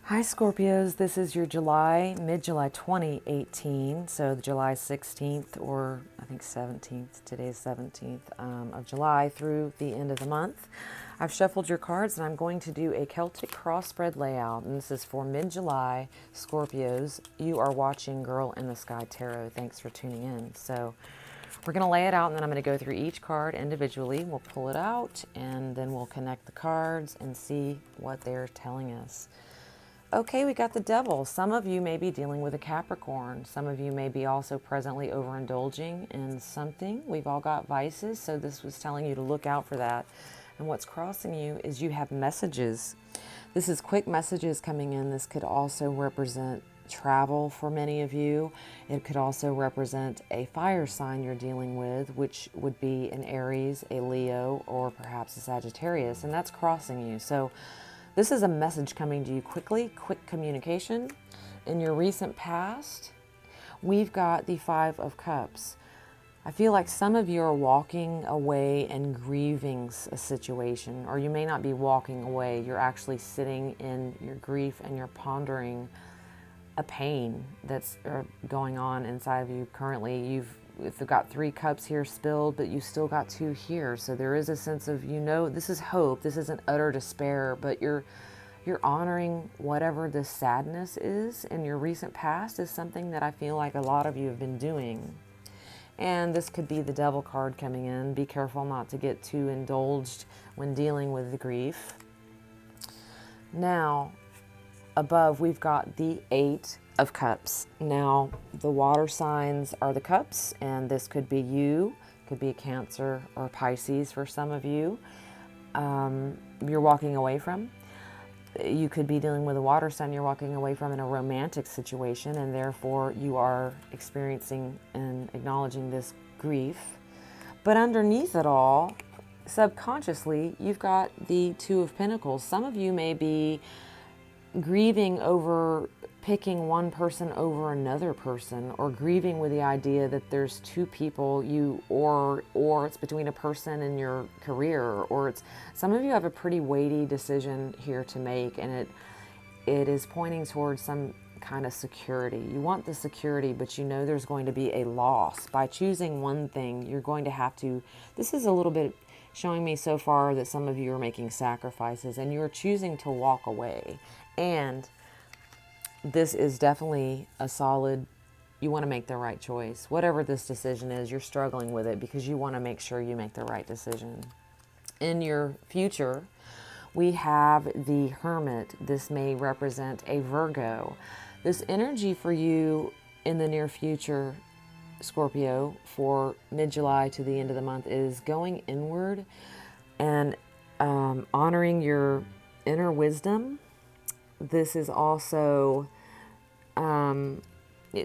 Hi Scorpios, this is your mid-July 2018, so July 16th or I think 17th, today's 17th of July through the end of the month. I've shuffled your cards and I'm going to do a Celtic cross spread layout, and this is for mid-July Scorpios. You are watching Girl in the Sky Tarot. Thanks for tuning in. So we're going to lay it out and then I'm going to go through each card individually. We'll pull it out and then we'll connect the cards and see what they're telling us. Okay, we got the Devil. Some of you may be dealing with a Capricorn. Some of you may be also presently overindulging in something. We've all got vices, so this was telling you to look out for that. And what's crossing you is you have messages. This is quick messages coming in. This could also represent travel for many of you. It could also represent a fire sign you're dealing with, which would be an Aries, a Leo, or perhaps a Sagittarius, and that's crossing you. So this is a message coming to you quickly, quick communication. In your recent past, we've got the Five of Cups. I feel like some of you are walking away and grieving a situation, or you may not be walking away. You're actually sitting in your grief and you're pondering a pain that's going on inside of you currently. You've got 3 cups here spilled, but you still got 2 here. So there is a sense of, this is hope. This isn't utter despair, but you're honoring whatever this sadness is in your recent past is something that I feel like a lot of you have been doing. And this could be the Devil card coming in. Be careful not to get too indulged when dealing with the grief. Now, above, we've got the 8 of Cups. Now, the water signs are the cups, and this could be you, could be a Cancer or Pisces for some of you. You're walking away from. You could be dealing with a water sign you're walking away from in a romantic situation, and therefore you are experiencing and acknowledging this grief. But underneath it all, subconsciously, you've got the 2 of Pentacles. Some of you may be grieving over picking one person over another person, or grieving with the idea that there's 2 people or it's between a person and your career, or it's some of you have a pretty weighty decision here to make, and it is pointing towards some kind of security. You want the security, but you know there's going to be a loss. By choosing one thing, you're going to have to, this is a little bit showing me so far that some of you are making sacrifices and you're choosing to walk away. And this is definitely a solid, you want to make the right choice. Whatever this decision is, you're struggling with it because you want to make sure you make the right decision. In your future, we have the Hermit. This may represent a Virgo. This energy for you in the near future, Scorpio, for mid-July to the end of the month is going inward and honoring your inner wisdom. This is also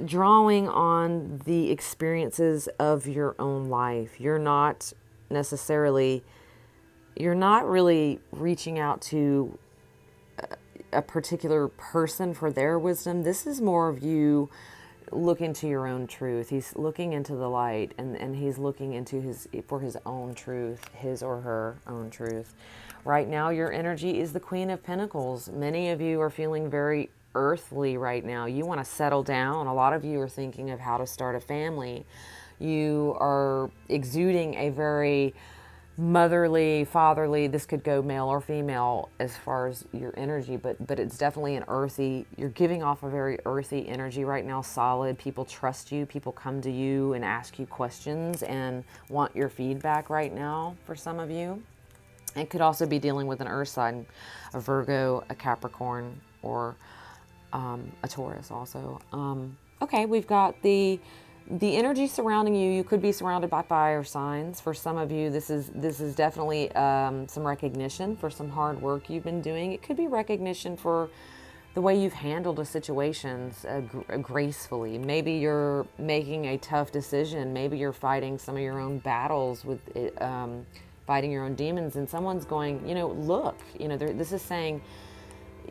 drawing on the experiences of your own life. You're not really reaching out to a particular person for their wisdom. This is more of you looking to your own truth. He's looking into the light, and he's looking into for his own truth, his or her own truth. Right now, your energy is the Queen of Pentacles. Many of you are feeling very earthly right now. You want to settle down. A lot of you are thinking of how to start a family. You are exuding a very motherly, fatherly, this could go male or female as far as your energy, but it's definitely an earthy, you're giving off a very earthy energy right now, solid. People trust you. People come to you and ask you questions and want your feedback right now for some of you. It could also be dealing with an earth sign, a Virgo, a Capricorn, or a Taurus also. Okay, we've got the energy surrounding you. You could be surrounded by fire signs. For some of you, this is definitely some recognition for some hard work you've been doing. It could be recognition for the way you've handled a situation gracefully. Maybe you're making a tough decision. Maybe you're fighting some of your own battles with fighting your own demons, and someone's going, look, this is saying,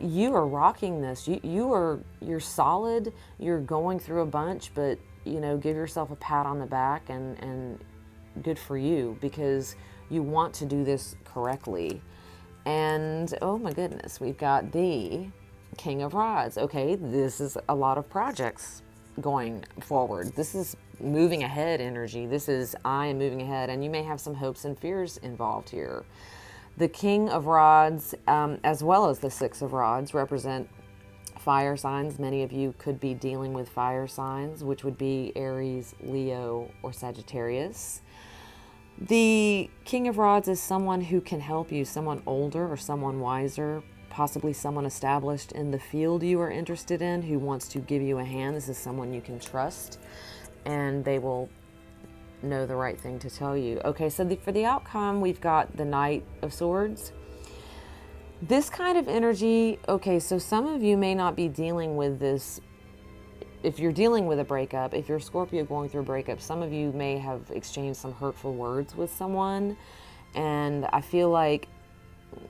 you are rocking this. You're solid. You're going through a bunch, but give yourself a pat on the back and good for you, because you want to do this correctly. And oh my goodness, we've got the King of Rods. Okay, this is a lot of projects going forward. This is moving ahead energy. This is I am moving ahead, and you may have some hopes and fears involved here. The King of Rods, as well as the Six of Rods, represent fire signs. Many of you could be dealing with fire signs, which would be Aries, Leo, or Sagittarius. The King of Rods is someone who can help you, someone older or someone wiser, possibly someone established in the field you are interested in who wants to give you a hand. This is someone you can trust, and they will know the right thing to tell you. Okay, so for the outcome, we've got the Knight of Swords. This kind of energy, okay, so some of you may not be dealing with this. If you're dealing with a breakup, if you're Scorpio going through a breakup, some of you may have exchanged some hurtful words with someone, and I feel like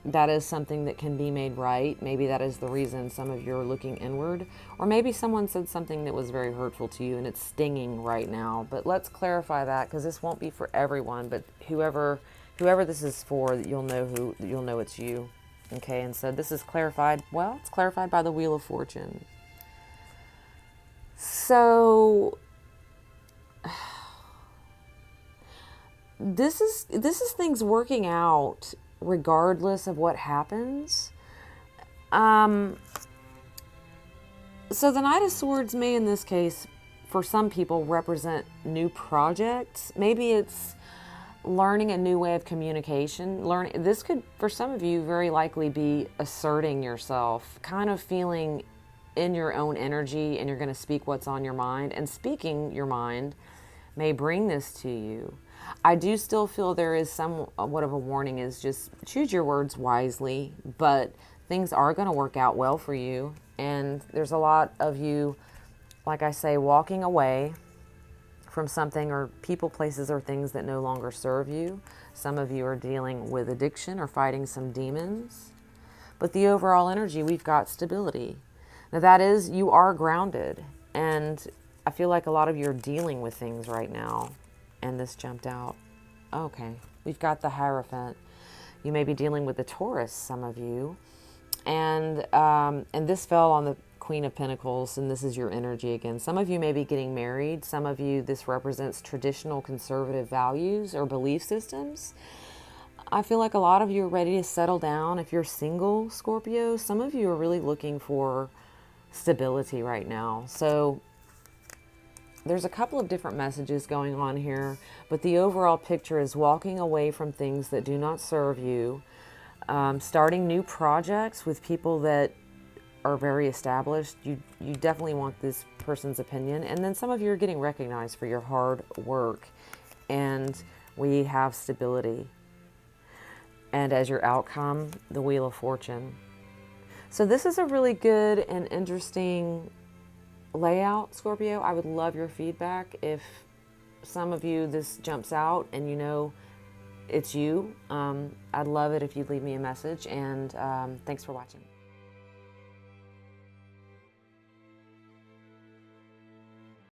that is something that can be made right. Maybe that is the reason some of you are looking inward, or maybe someone said something that was very hurtful to you and it's stinging right now. But let's clarify that, because this won't be for everyone, but whoever this is for, you'll know it's you. Okay, and so this is clarified. Well, it's clarified by the Wheel of Fortune. So this is things working out regardless of what happens. So the Knight of Swords may, in this case, for some people, represent new projects. Maybe it's learning a new way of communication. This could, for some of you, very likely be asserting yourself, kind of feeling in your own energy, and you're going to speak what's on your mind, and speaking your mind may bring this to you. I do still feel there is somewhat of a warning, is just choose your words wisely, but things are going to work out well for you. And there's a lot of you, like I say, walking away from something, or people, places, or things that no longer serve you. Some of you are dealing with addiction or fighting some demons. But the overall energy, we've got stability. Now that is, you are grounded, and I feel like a lot of you are dealing with things right now, and this jumped out. Okay, we've got the Hierophant. You may be dealing with the Taurus, some of you, and this fell on the Queen of Pentacles, and this is your energy again. Some of you may be getting married. Some of you, this represents traditional conservative values or belief systems. I feel like a lot of you are ready to settle down. If you're single, Scorpio, some of you are really looking for stability right now. So there's a couple of different messages going on here, but the overall picture is walking away from things that do not serve you, starting new projects with people that are very established. You definitely want this person's opinion. And then some of you are getting recognized for your hard work, and we have stability. And as your outcome, the Wheel of Fortune. So this is a really good and interesting layout, Scorpio. I would love your feedback. If some of you this jumps out and you know it's you, I'd love it if you'd leave me a message. And thanks for watching.